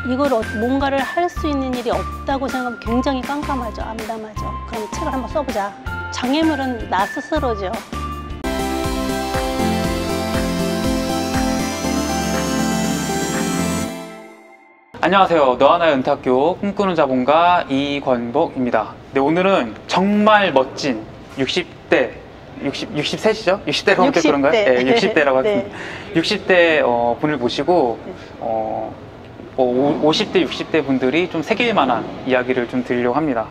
이걸 뭔가를 할 수 있는 일이 없다고 생각하면 굉장히 깜깜하죠. 암담하죠. 그럼 책을 한번 써보자. 장애물은 나 스스로죠. 안녕하세요. 너하나의 은퇴학교 꿈꾸는 자본가 이권복입니다. 네, 오늘은 정말 멋진 60대 60세시죠? 60대라고 하면 그런가요? 네, 60대라고 하겠습니다. 네. 60대 분을 모시고 50대, 60대 분들이 좀 새길 만한 이야기를 좀 드리려고 합니다.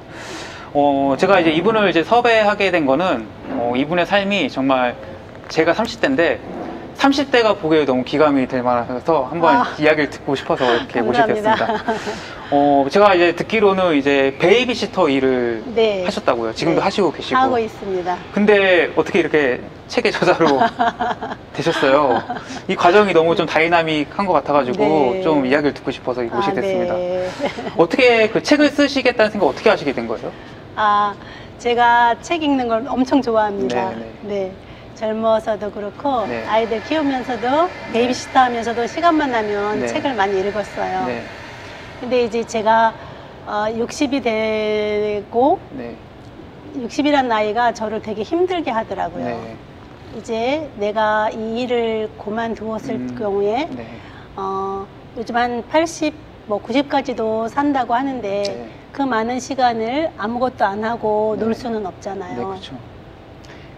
제가 이제 이분을 이제 섭외하게 된 거는 이분의 삶이 정말 제가 30대인데 30대가 보기에 너무 기감이 될 만해서 한번 이야기를 듣고 싶어서 이렇게 모시게 됐습니다. 제가 이제 듣기로는 이제 베이비시터 일을 네. 하셨다고요. 지금도 네. 하시고 계시고. 하고 있습니다. 근데 어떻게 이렇게 책의 저자로 되셨어요? 이 과정이 너무 좀 다이나믹한 것 같아가지고 네. 좀 이야기를 듣고 싶어서 모시게 됐습니다. 네. 어떻게 그 책을 쓰시겠다는 생각 어떻게 하시게 된 거예요? 제가 책 읽는 걸 엄청 좋아합니다. 네. 네. 젊어서도 그렇고 네. 아이들 키우면서도 베이비시터 하면서도 시간만 나면 네. 책을 많이 읽었어요. 네. 근데 이제 제가 60이 되고 네. 60이란 나이가 저를 되게 힘들게 하더라고요. 네. 이제 내가 이 일을 그만두었을 경우에 네. 요즘 한 80, 90까지도 산다고 하는데 네. 그 많은 시간을 아무것도 안 하고 네. 놀 수는 없잖아요. 네, 그렇죠.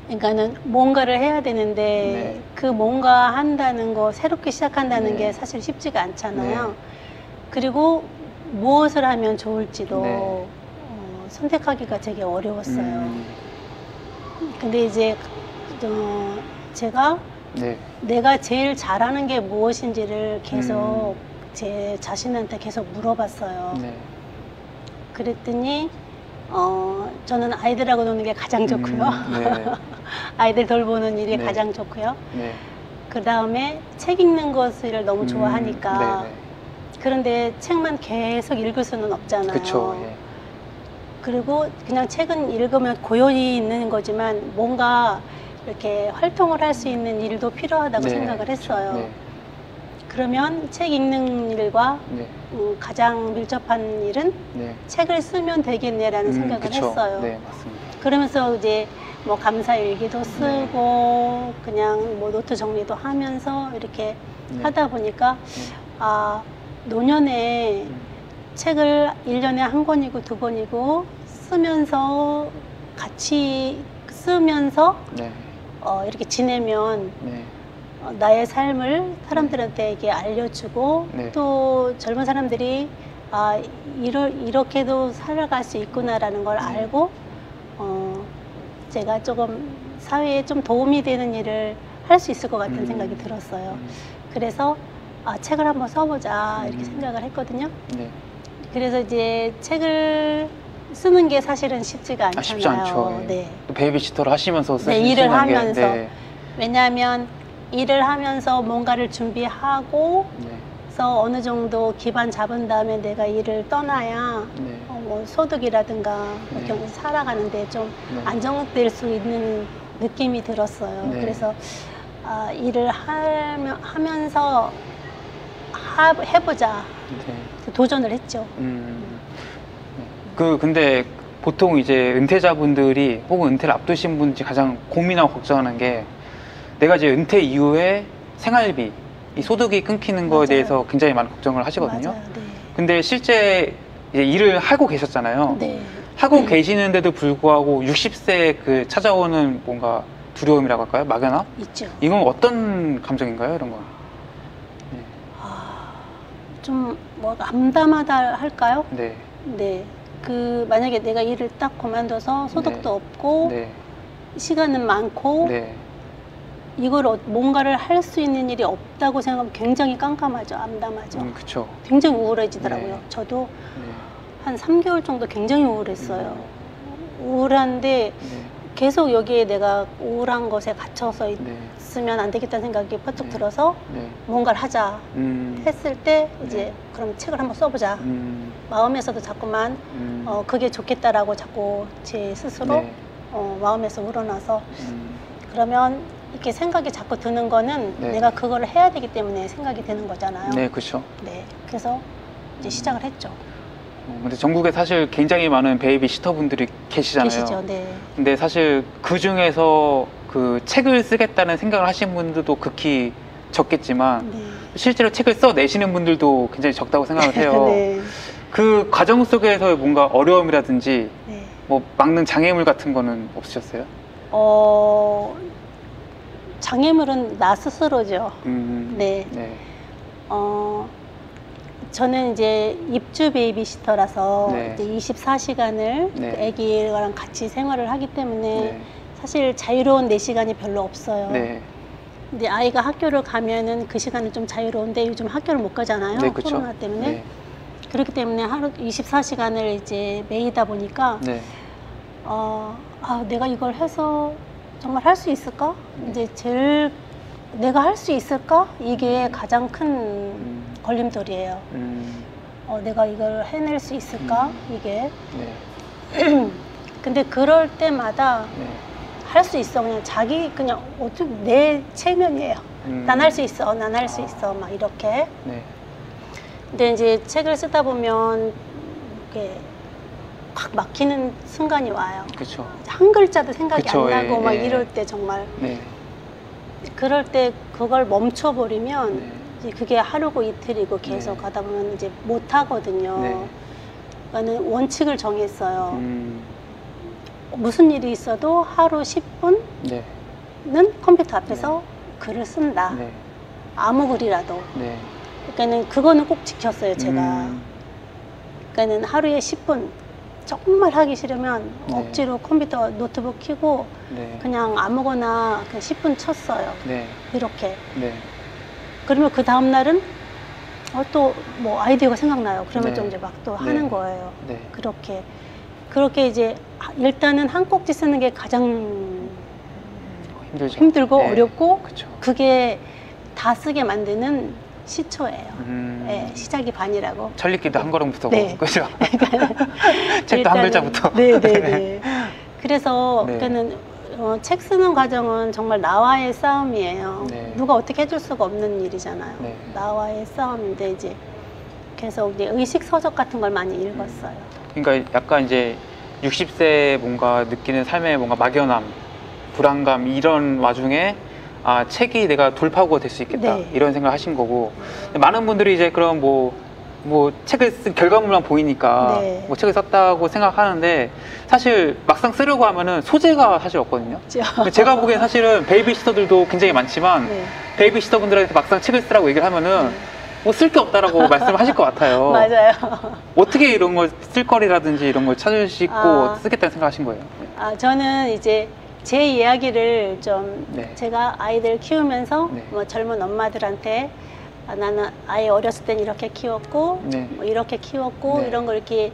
그러니까는 뭔가를 해야 되는데 네. 그 뭔가 한다는 거, 새롭게 시작한다는 네. 게 사실 쉽지가 않잖아요. 네. 그리고 무엇을 하면 좋을지도 네. 선택하기가 되게 어려웠어요. 근데 이제 제가 네. 내가 제일 잘하는 게 무엇인지를 계속 제 자신한테 계속 물어봤어요. 네. 그랬더니 저는 아이들하고 노는 게 가장 좋고요. 네. 아이들 돌보는 일이 네. 가장 좋고요. 네. 그 다음에 책 읽는 것을 너무 좋아하니까. 네. 그런데 책만 계속 읽을 수는 없잖아요. 그쵸. 예. 그리고 그냥 책은 읽으면 고요히 있는 거지만 뭔가 이렇게 활동을 할 수 있는 일도 필요하다고 네. 생각을 했어요. 네. 그러면 책 읽는 일과 네. 가장 밀접한 일은 네. 책을 쓰면 되겠네라는 생각을 그쵸. 했어요. 네, 맞습니다. 그러면서 이제 뭐 감사일기도 쓰고 그냥 뭐 노트 정리도 하면서 이렇게 하다 보니까 노년에 책을 1년에 한 권이고 두 권이고 쓰면서 같이 쓰면서 네. 이렇게 지내면 네. 나의 삶을 사람들한테 이게 알려주고 네. 또 젊은 사람들이 이렇게도 살아갈 수 있구나라는 걸 알고 제가 조금 사회에 좀 도움이 되는 일을 할 수 있을 것 같은 생각이 들었어요. 그래서 책을 한번 써보자 이렇게 생각을 했거든요. 네. 그래서 이제 책을 쓰는 게 사실은 쉽지가 않잖아요. 쉽지 않죠. 예. 네. 또 베이비시터를 하시면서 네, 일을 하면서. 네. 왜냐하면 일을 하면서 뭔가를 준비하고 네. 그래서 어느 정도 기반 잡은 다음에 내가 일을 떠나야 네. 뭐 소득이라든가 네. 경우 살아가는데 좀 네. 안정될 수 있는 느낌이 들었어요. 네. 그래서 일을 하면서 해보자 네. 도전을 했죠. 근데 보통 이제 은퇴자분들이 혹은 은퇴를 앞두신 분들이 가장 고민하고 걱정하는 게 내가 이제 은퇴 이후에 생활비, 이 소득이 끊기는 거에 맞아요. 대해서 굉장히 많은 걱정을 하시거든요. 맞아요. 네. 근데 실제 이제 일을 하고 계셨잖아요. 네. 하고 계시는데도 불구하고 60세에 그 찾아오는 뭔가 두려움이라고 할까요? 막연함? 있죠. 이건 어떤 감정인가요? 이런 건? 좀 뭐 암담하다 할까요? 네. 네. 만약에 내가 일을 딱 그만둬서 소득도 네. 없고 네. 시간은 많고 네. 이걸 뭔가를 할 수 있는 일이 없다고 생각하면 굉장히 깜깜하죠. 암담하죠. 그쵸. 굉장히 우울해지더라고요. 네. 저도 네. 한 3개월 정도 굉장히 우울했어요. 우울한데 네. 계속 여기에 내가 우울한 것에 갇혀서 네. 있으면 안 되겠다는 생각이 퍼뜩 네. 들어서 네. 뭔가를 하자 했을 때 이제 네. 그럼 책을 한번 써보자. 마음에서도 자꾸만 그게 좋겠다라고 자꾸 제 스스로 네. 마음에서 우러나서 그러면 이렇게 생각이 자꾸 드는 거는 네. 내가 그거를 해야 되기 때문에 생각이 드는 거잖아요. 네, 그렇죠. 네, 그래서 이제 시작을 했죠. 근데 전국에 사실 굉장히 많은 베이비 시터분들이 계시잖아요. 계시죠. 네. 근데 사실 그 중에서 그 책을 쓰겠다는 생각을 하신 분들도 극히 적겠지만 네. 실제로 책을 써내시는 분들도 굉장히 적다고 생각을 해요. 네. 그 과정 속에서의 뭔가 어려움이라든지 네. 뭐 막는 장애물 같은 거는 없으셨어요? 장애물은 나 스스로죠. 네. 네. 저는 이제 입주 베이비시터라서 네. 이제 24시간을 네. 아기랑 같이 생활을 하기 때문에 네. 사실 자유로운 내 시간이 별로 없어요. 네. 근데 아이가 학교를 가면은 그 시간은 좀 자유로운데 요즘 학교를 못 가잖아요. 네, 그쵸? 코로나 때문에. 네. 그렇기 때문에 하루 24시간을 이제 매이다 보니까 네. 내가 이걸 해서 정말 할 수 있을까? 네. 이제 제일 내가 할 수 있을까? 이게 가장 큰 걸림돌이에요. 내가 이걸 해낼 수 있을까? 이게. 네. 근데 그럴 때마다 네. 할 수 있어. 그냥 어떻게 내 체면이에요. 난 할 수 있어. 난 할 수 있어. 막 이렇게. 네. 근데 이제 책을 쓰다 보면 이게 확 막히는 순간이 와요. 그렇죠. 한 글자도 생각이 그쵸, 안 나고 막 예. 이럴 때 정말 네. 그럴 때 그걸 멈춰버리면 네. 이제 그게 하루고 이틀이고 계속 네. 가다 보면 이제 못 하거든요. 네. 그러니까는 원칙을 정했어요. 무슨 일이 있어도 하루 10분은 네. 컴퓨터 앞에서 글을 쓴다. 네. 아무 글이라도. 네. 그러니까는 그거는 꼭 지켰어요, 제가. 그러니까는 하루에 10분 정말 하기 싫으면 네. 억지로 컴퓨터 노트북 켜고 네. 그냥 아무거나 그냥 10분 쳤어요. 네. 이렇게. 네. 그러면 그 다음 날은 또 뭐 아이디어가 생각나요. 그러면 네. 좀 이제 막 또 네. 하는 거예요. 네. 그렇게 이제 일단은 한 꼭지 쓰는 게 가장 힘들죠. 힘들고 네. 어렵고 그쵸. 그게 다 쓰게 만드는 시초예요. 네, 시작이 반이라고. 철리기도 한 걸음부터. 네. 그죠? 책도 한 글자부터. 네네네. 그래서 네. 그러니까는 책 쓰는 과정은 정말 나와의 싸움이에요. 네. 누가 어떻게 해줄 수가 없는 일이잖아요. 네. 나와의 싸움인데 이제 계속 이제 의식 서적 같은 걸 많이 읽었어요. 그러니까 약간 이제 60세 뭔가 느끼는 삶의 뭔가 막연함, 불안감 이런 와중에 책이 내가 돌파구가 될 수 있겠다. 네. 이런 생각을 하신 거고 많은 분들이 이제 그런 뭐 책을 쓴 결과물만 보이니까 네. 뭐 책을 썼다고 생각하는데 사실 막상 쓰려고 하면은 소재가 사실 없거든요. 근데 제가 보기엔 사실은 베이비시터들도 굉장히 많지만 네. 베이비시터분들한테 막상 책을 쓰라고 얘기를 하면은 뭐 쓸 게 없다라고 말씀하실 것 같아요. 맞아요. 어떻게 이런 걸 쓸거리라든지 이런 걸 찾으시고 쓰겠다는 생각하신 거예요? 저는 이제 제 이야기를 좀 네. 제가 아이들 키우면서 네. 뭐 젊은 엄마들한테 나는 아이 어렸을 땐 이렇게 키웠고 네. 뭐 이렇게 키웠고 네. 이런 걸 이렇게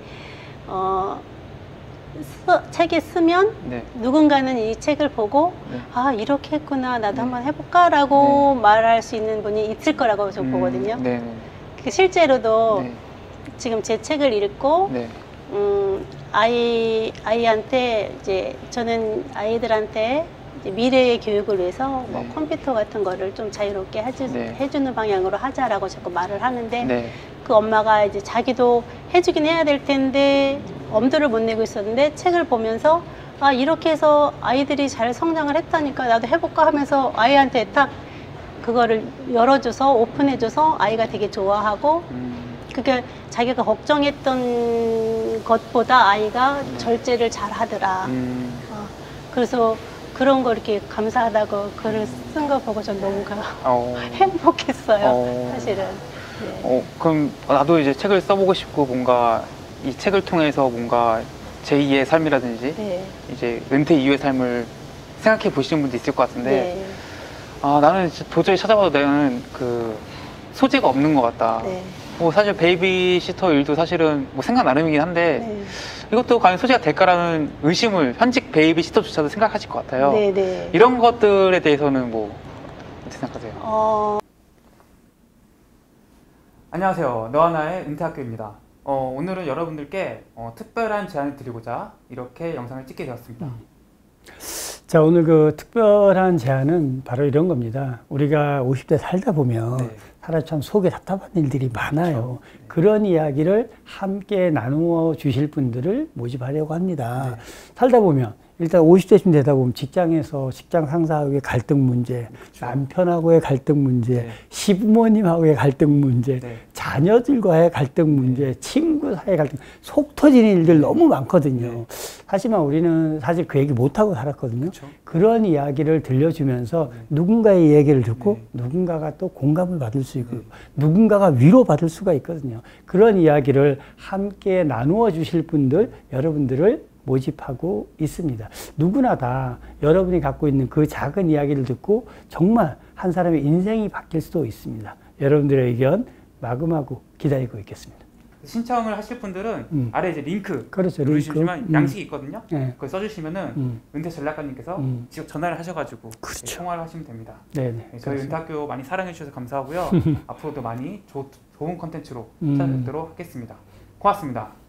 책에 쓰면 네. 누군가는 이 책을 보고 네. 이렇게 했구나 나도 네. 한번 해볼까라고 말할 수 있는 분이 있을 거라고 저는 보거든요. 네. 실제로도 네. 지금 제 책을 읽고 네. 아이한테 이제 저는 아이들한테 이제 미래의 교육을 위해서 뭐 네. 컴퓨터 같은 거를 좀 자유롭게 네. 해주는 방향으로 하자라고 자꾸 말을 하는데 네. 그 엄마가 이제 자기도 해주긴 해야 될 텐데 엄두를 못 내고 있었는데 책을 보면서 이렇게 해서 아이들이 잘 성장을 했다니까 나도 해볼까 하면서 아이한테 딱 그거를 열어줘서 오픈해줘서 아이가 되게 좋아하고 그게 자기가 걱정했던 것보다 아이가 절제를 잘 하더라. 그래서 그런 거 이렇게 감사하다고 글을 쓴 거 보고 전 너무 행복했어요. 사실은. 네. 그럼 나도 이제 책을 써보고 싶고 뭔가 이 책을 통해서 뭔가 제2의 삶이라든지 네. 이제 은퇴 이후의 삶을 생각해 보시는 분도 있을 것 같은데 네. 나는 진짜 도저히 찾아봐도 나는 그 소재가 없는 것 같다. 네. 뭐 사실 베이비시터 일도 사실은 뭐 생각 나름이긴 한데 네. 이것도 과연 소재가 될까라는 의심을 현직 베이비시터조차도 생각하실 것 같아요. 네, 네. 이런 것들에 대해서는 뭐 어떻게 생각하세요? 안녕하세요. 너하나의 은퇴학교입니다. 오늘은 여러분들께 특별한 제안을 드리고자 이렇게 영상을 찍게 되었습니다. 자, 오늘 그 특별한 제안은 바로 이런 겁니다. 우리가 50대 살다 보면 네. 사실 참 속에 답답한 일들이 많아요. 그런 이야기를 함께 나누어 주실 분들을 모집하려고 합니다. 네. 살다 보면 일단 50대쯤 되다 보면 직장에서 직장 상사하고의 갈등 문제, 남편하고의 갈등 문제, 네. 시부모님하고의 갈등 문제, 네. 자녀들과의 갈등 문제, 친구 사이의 갈등, 속 터지는 일들 너무 많거든요. 네. 하지만 우리는 사실 그 얘기 못하고 살았거든요. 그렇죠. 그런 이야기를 들려주면서 누군가의 얘기를 듣고 네. 누군가가 또 공감을 받을 수 있고 누군가가 위로받을 수가 있거든요. 그런 이야기를 함께 나누어 주실 분들, 여러분들을 모집하고 있습니다. 누구나 다 여러분이 갖고 있는 그 작은 이야기를 듣고 정말 한 사람의 인생이 바뀔 수도 있습니다. 여러분들의 의견 마구마구 기다리고 있겠습니다. 신청을 하실 분들은 아래 이제 링크 그렇죠, 누르시면 링크. 양식이 있거든요. 네. 그걸 써주시면은 은퇴 전략가님께서 직접 전화를 하셔가지고 그렇죠. 통화를 하시면 됩니다. 네네. 네, 저희 은퇴학교 많이 사랑해 주셔서 감사하고요. 앞으로도 많이 좋은 컨텐츠로 찾아뵙도록 하겠습니다. 고맙습니다.